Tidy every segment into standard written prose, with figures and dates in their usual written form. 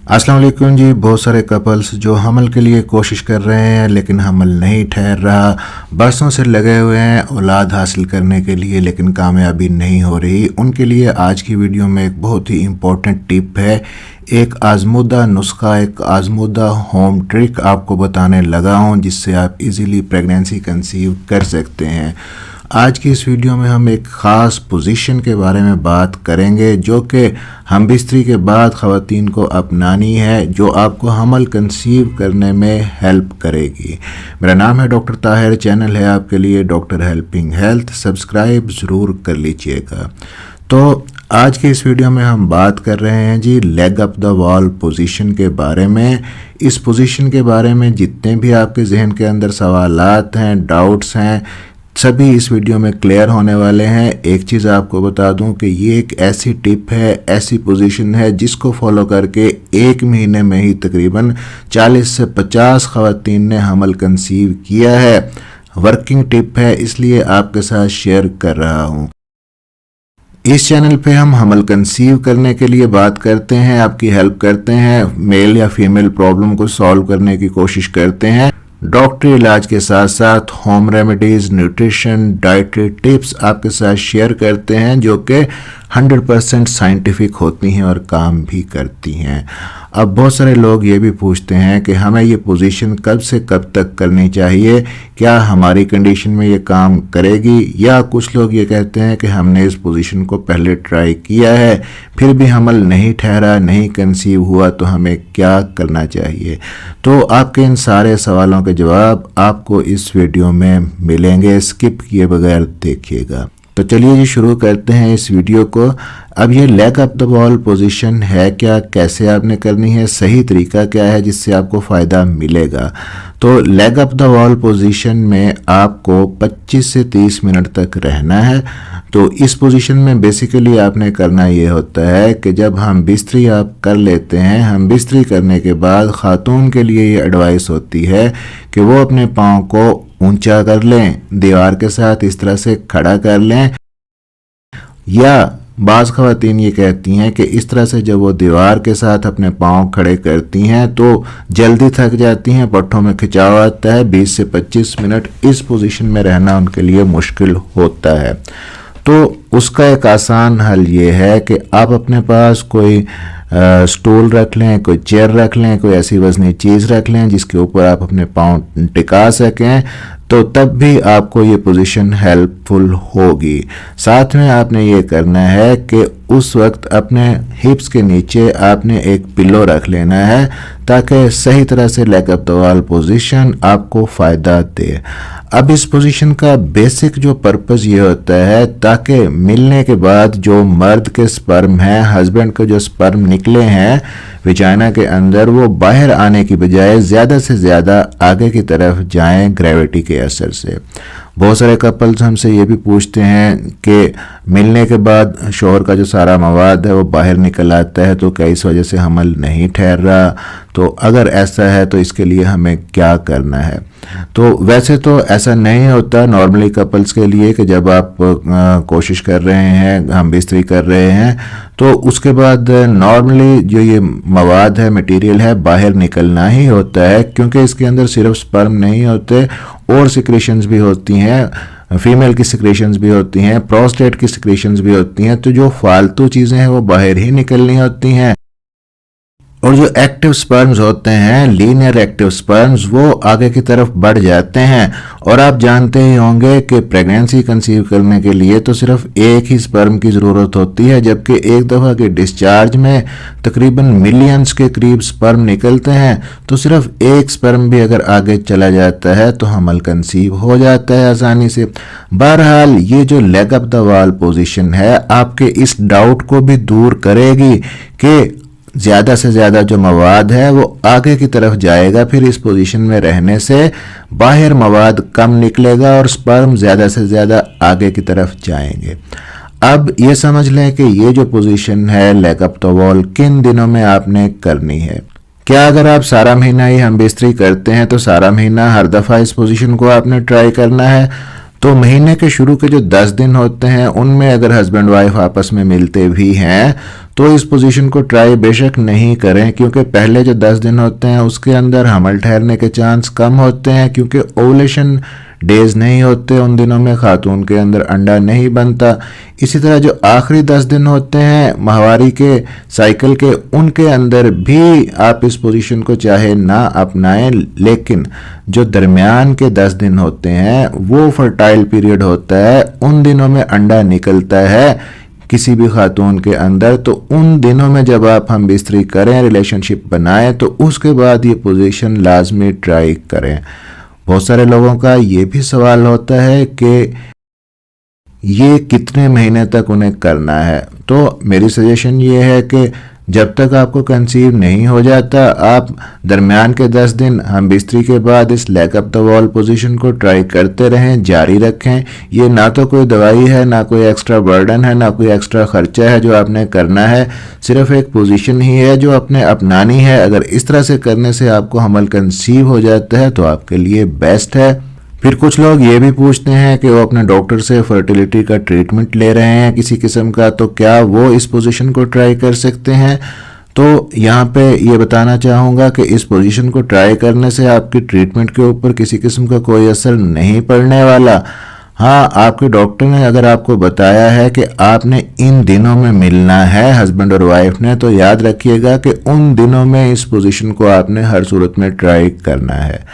अस्सलाम वालेकुम जी। बहुत सारे कपल्स जो हमल के लिए कोशिश कर रहे हैं लेकिन हमल नहीं ठहर रहा, बरसों से लगे हुए हैं औलाद हासिल करने के लिए लेकिन कामयाबी नहीं हो रही, उनके लिए आज की वीडियो में एक बहुत ही इम्पोर्टेंट टिप है। एक आजमूदा नुस्खा, एक आजमूदा होम ट्रिक आपको बताने लगा हूँ जिससे आप इजीली प्रेगनेंसी कंसीव कर सकते हैं। आज की इस वीडियो में हम एक ख़ास पोजीशन के बारे में बात करेंगे जो कि हम बिस्तरी के बाद ख़वातीन को अपनानी है, जो आपको हमल कंसीव करने में हेल्प करेगी। मेरा नाम है डॉक्टर ताहिर, चैनल है आपके लिए डॉक्टर हेल्पिंग हेल्थ, सब्सक्राइब ज़रूर कर लीजिएगा। तो आज के इस वीडियो में हम बात कर रहे हैं जी leg up the wall position के बारे में। इस पोजीशन के बारे में जितने भी आपके जहन के अंदर सवालात हैं, डाउट्स हैं, सभी इस वीडियो में क्लियर होने वाले हैं। एक चीज़ आपको बता दूं कि ये एक ऐसी टिप है, ऐसी पोजीशन है जिसको फॉलो करके एक महीने में ही तकरीबन 40 से 50 ख़वातीन ने हमल कंसीव किया है। वर्किंग टिप है इसलिए आपके साथ शेयर कर रहा हूं। इस चैनल पे हम हमल कंसीव करने के लिए बात करते हैं, आपकी हेल्प करते हैं, मेल या फीमेल प्रॉब्लम को सॉल्व करने की कोशिश करते हैं। डॉक्टरी इलाज के साथ साथ home remedies, nutrition, dietary tips आपके साथ शेयर करते हैं जो कि 100% साइंटिफिक होती हैं और काम भी करती हैं। अब बहुत सारे लोग ये भी पूछते हैं कि हमें ये पोजीशन कब से कब तक करनी चाहिए, क्या हमारी कंडीशन में ये काम करेगी, या कुछ लोग ये कहते हैं कि हमने इस पोजीशन को पहले ट्राई किया है फिर भी हमल नहीं ठहरा, नहीं कंसीव हुआ, तो हमें क्या करना चाहिए। तो आपके इन सारे सवालों के जवाब आपको इस वीडियो में मिलेंगे, स्किप किए बगैर देखिएगा। तो चलिए जी शुरू करते हैं इस वीडियो को। अब ये leg up the wall position है क्या, कैसे आपने करनी है, सही तरीका क्या है जिससे आपको फ़ायदा मिलेगा। तो leg up the wall position में आपको 25 से 30 मिनट तक रहना है। तो इस पोजीशन में बेसिकली आपने करना ये होता है कि जब हम बिस्तरी आप कर लेते हैं, हम बिस्तरी करने के बाद ख़ातून के लिए ये एडवाइस होती है कि वो अपने पाँव को ऊंचा कर लें, दीवार के साथ इस तरह से खड़ा कर लें, या बाज़ ख़वातीन ये कहती हैं कि इस तरह से जब वो दीवार के साथ अपने पाँव खड़े करती हैं तो जल्दी थक जाती हैं, पट्ठों में खिंचाव आता है, 20 से 25 मिनट इस पोजीशन में रहना उनके लिए मुश्किल होता है। तो उसका एक आसान हल ये है कि आप अपने पास कोई स्टूल रख लें, कोई चेयर रख लें, कोई ऐसी वजनी चीज़ रख लें जिसके ऊपर आप अपने पाँव टिका सकें, तो तब भी आपको ये पोजीशन हेल्पफुल होगी। साथ में आपने ये करना है कि उस वक्त अपने हिप्स के नीचे आपने एक पिलो रख लेना है ताकि सही तरह से leg up the wall position आपको फ़ायदा दे। अब इस पोजीशन का बेसिक जो पर्पस ये होता है ताकि मिलने के बाद जो मर्द के स्पर्म हैं, हस्बैंड के जो स्पर्म निकले हैं विजाइना के अंदर, वो बाहर आने की बजाय ज़्यादा से ज़्यादा आगे की तरफ जाएं ग्रेविटी के असर से। बहुत सारे कपल्स हमसे ये भी पूछते हैं कि मिलने के बाद शोहर का जो सारा मवाद है वो बाहर निकल आता है, तो क्या इस वजह से हमल नहीं ठहर रहा। तो अगर ऐसा है तो इसके लिए हमें क्या करना है। तो वैसे तो ऐसा नहीं होता नॉर्मली कपल्स के लिए कि जब आप कोशिश कर रहे हैं, हम बिस्तरी कर रहे हैं, तो उसके बाद नॉर्मली जो ये मवाद है, मटेरियल है, बाहर निकलना ही होता है, क्योंकि इसके अंदर सिर्फ स्पर्म नहीं होते और सिक्रेशंस भी होती हैं, फीमेल की सिक्रेशंस भी होती हैं, प्रोस्टेट की सिक्रेशंस भी होती हैं। तो जो फालतू चीज़ें हैं वो बाहर ही निकलनी होती हैं, और जो एक्टिव स्पर्म्स होते हैं, लीनियर एक्टिव स्पर्म्स, वो आगे की तरफ बढ़ जाते हैं। और आप जानते ही होंगे कि प्रेगनेंसी कंसीव करने के लिए तो सिर्फ एक ही स्पर्म की ज़रूरत होती है, जबकि एक दफ़ा के डिस्चार्ज में तकरीबन मिलियंस के करीब स्पर्म निकलते हैं। तो सिर्फ एक स्पर्म भी अगर आगे चला जाता है तो हमल कंसीव हो जाता है आसानी से। बहरहाल ये जो leg up the wall position है आपके इस डाउट को भी दूर करेगी कि ज़्यादा से ज़्यादा जो मवाद है वो आगे की तरफ जाएगा, फिर इस पोजीशन में रहने से बाहर मवाद कम निकलेगा और स्पर्म ज़्यादा से ज़्यादा आगे की तरफ जाएंगे। अब ये समझ लें कि ये जो पोजीशन है लेग अप द वॉल किन दिनों में आपने करनी है। क्या अगर आप सारा महीना ही हम बिस्तरी करते हैं तो सारा महीना हर दफ़ा इस पोजीशन को आपने ट्राई करना है? तो महीने के शुरू के जो 10 दिन होते हैं उनमें अगर हस्बैंड वाइफ आपस में मिलते भी हैं तो इस पोजीशन को ट्राई बेशक नहीं करें, क्योंकि पहले जो 10 दिन होते हैं उसके अंदर हमल ठहरने के चांस कम होते हैं, क्योंकि ओवुलेशन डेज नहीं होते, उन दिनों में खातून के अंदर अंडा नहीं बनता। इसी तरह जो आखिरी 10 दिन होते हैं माहवारी के साइकिल के, उनके अंदर भी आप इस पोजीशन को चाहे ना अपनाएं, लेकिन जो दरमियान के 10 दिन होते हैं वो फर्टाइल पीरियड होता है, उन दिनों में अंडा निकलता है किसी भी खातून के अंदर। तो उन दिनों में जब आप हम बिस्तरी करें, रिलेशनशिप बनाएं, तो उसके बाद ये पोजीशन लाजमी ट्राई करें। बहुत सारे लोगों का ये भी सवाल होता है कि ये कितने महीने तक उन्हें करना है। तो मेरी सजेशन ये है कि जब तक आपको कंसीव नहीं हो जाता, आप दरमियान के 10 दिन हम बिस्तरी के बाद इस leg up the wall position को ट्राई करते रहें, जारी रखें। ये ना तो कोई दवाई है, ना कोई एक्स्ट्रा बर्डन है, ना कोई एक्स्ट्रा खर्चा है जो आपने करना है, सिर्फ एक पोजीशन ही है जो आपने अपनानी है। अगर इस तरह से करने से आपको हमल कंसीव हो जाता है तो आपके लिए बेस्ट है। फिर कुछ लोग ये भी पूछते हैं कि वो अपने डॉक्टर से फर्टिलिटी का ट्रीटमेंट ले रहे हैं किसी किस्म का, तो क्या वो इस पोजीशन को ट्राई कर सकते हैं। तो यहाँ पे ये बताना चाहूँगा कि इस पोजीशन को ट्राई करने से आपकी ट्रीटमेंट के ऊपर किसी किस्म का कोई असर नहीं पड़ने वाला। हाँ, आपके डॉक्टर ने अगर आपको बताया है कि आपने इन दिनों में मिलना है हस्बैंड और वाइफ ने, तो याद रखिएगा कि उन दिनों में इस पोजीशन को आपने हर सूरत में ट्राई करना है।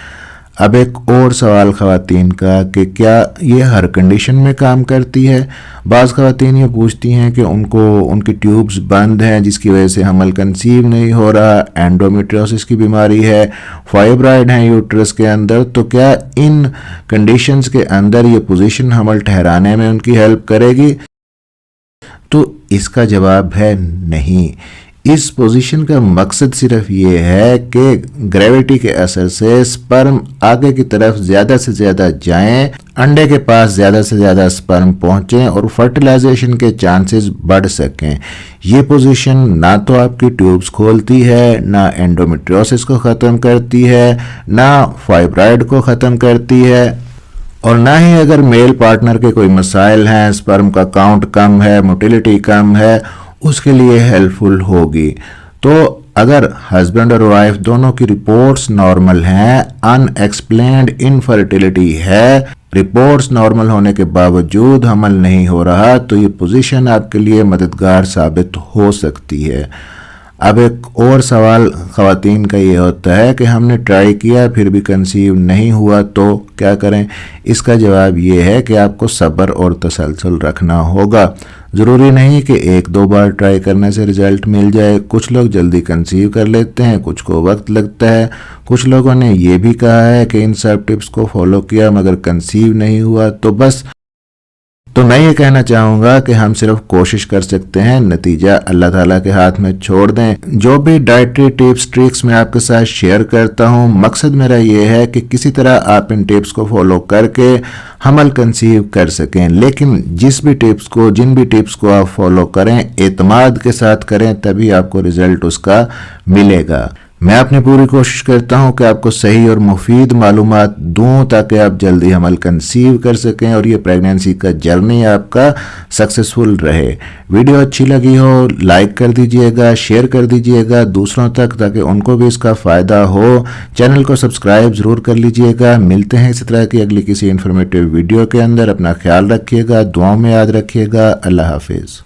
अब एक और सवाल ख़वातीन का कि क्या ये हर कंडीशन में काम करती है। बाज़ ख़वातीन ये पूछती हैं कि उनकी ट्यूब्स बंद हैं जिसकी वजह से हमल कंसीव नहीं हो रहा, एंडोमेट्रियोसिस की बीमारी है, फाइब्राइड हैं यूट्रस के अंदर, तो क्या इन कंडीशंस के अंदर ये पोजीशन हमल ठहराने में उनकी हेल्प करेगी। तो इसका जवाब है नहीं। इस पोजीशन का मकसद सिर्फ ये है कि ग्रेविटी के असर से स्पर्म आगे की तरफ ज़्यादा से ज़्यादा जाएं, अंडे के पास ज़्यादा से ज़्यादा स्पर्म पहुंचें और फर्टिलाइजेशन के चांसेस बढ़ सकें। ये पोजीशन ना तो आपकी ट्यूब्स खोलती है, ना एंडोमेट्रियोसिस को ख़त्म करती है, ना फाइब्राइड को ख़त्म करती है, और ना ही अगर मेल पार्टनर के कोई मसाइल हैं, स्पर्म का काउंट कम है, मोटिलिटी कम है, उसके लिए हेल्पफुल होगी। तो अगर हस्बैंड और वाइफ दोनों की रिपोर्ट्स नॉर्मल हैं, अनएक्सप्लेन्ड इनफर्टिलिटी है, रिपोर्ट्स नॉर्मल होने के बावजूद हमल नहीं हो रहा, तो ये पोजीशन आपके लिए मददगार साबित हो सकती है। अब एक और सवाल ख़वातीन का ये होता है कि हमने ट्राई किया फिर भी कंसीव नहीं हुआ तो क्या करें। इसका जवाब ये है कि आपको सब्र और तसलसल रखना होगा। ज़रूरी नहीं कि 1-2 बार ट्राई करने से रिज़ल्ट मिल जाए। कुछ लोग जल्दी कंसीव कर लेते हैं, कुछ को वक्त लगता है। कुछ लोगों ने ये भी कहा है कि इन सब टिप्स को फॉलो किया मगर कंसीव नहीं हुआ। तो मैं ये कहना चाहूँगा कि हम सिर्फ कोशिश कर सकते हैं, नतीजा अल्लाह ताला के हाथ में छोड़ दें। जो भी डाइटरी टिप्स ट्रिक्स मैं आपके साथ शेयर करता हूँ, मकसद मेरा ये है कि किसी तरह आप इन टिप्स को फॉलो करके हमल कंसीव कर सकें। लेकिन जिन भी टिप्स को आप फॉलो करें, एतमाद के साथ करें, तभी आपको रिजल्ट उसका मिलेगा। मैं अपनी पूरी कोशिश करता हूं कि आपको सही और मुफीद मालूमात दूं ताकि आप जल्दी हमल कंसीव कर सकें और ये प्रेगनेंसी का जर्नी आपका सक्सेसफुल रहे। वीडियो अच्छी लगी हो लाइक कर दीजिएगा, शेयर कर दीजिएगा दूसरों तक ताकि उनको भी इसका फ़ायदा हो। चैनल को सब्सक्राइब ज़रूर कर लीजिएगा। मिलते हैं इसी तरह की अगली किसी इन्फॉर्मेटिव वीडियो के अंदर। अपना ख्याल रखिएगा, दुआओं में याद रखिएगा। अल्लाह हाफिज़।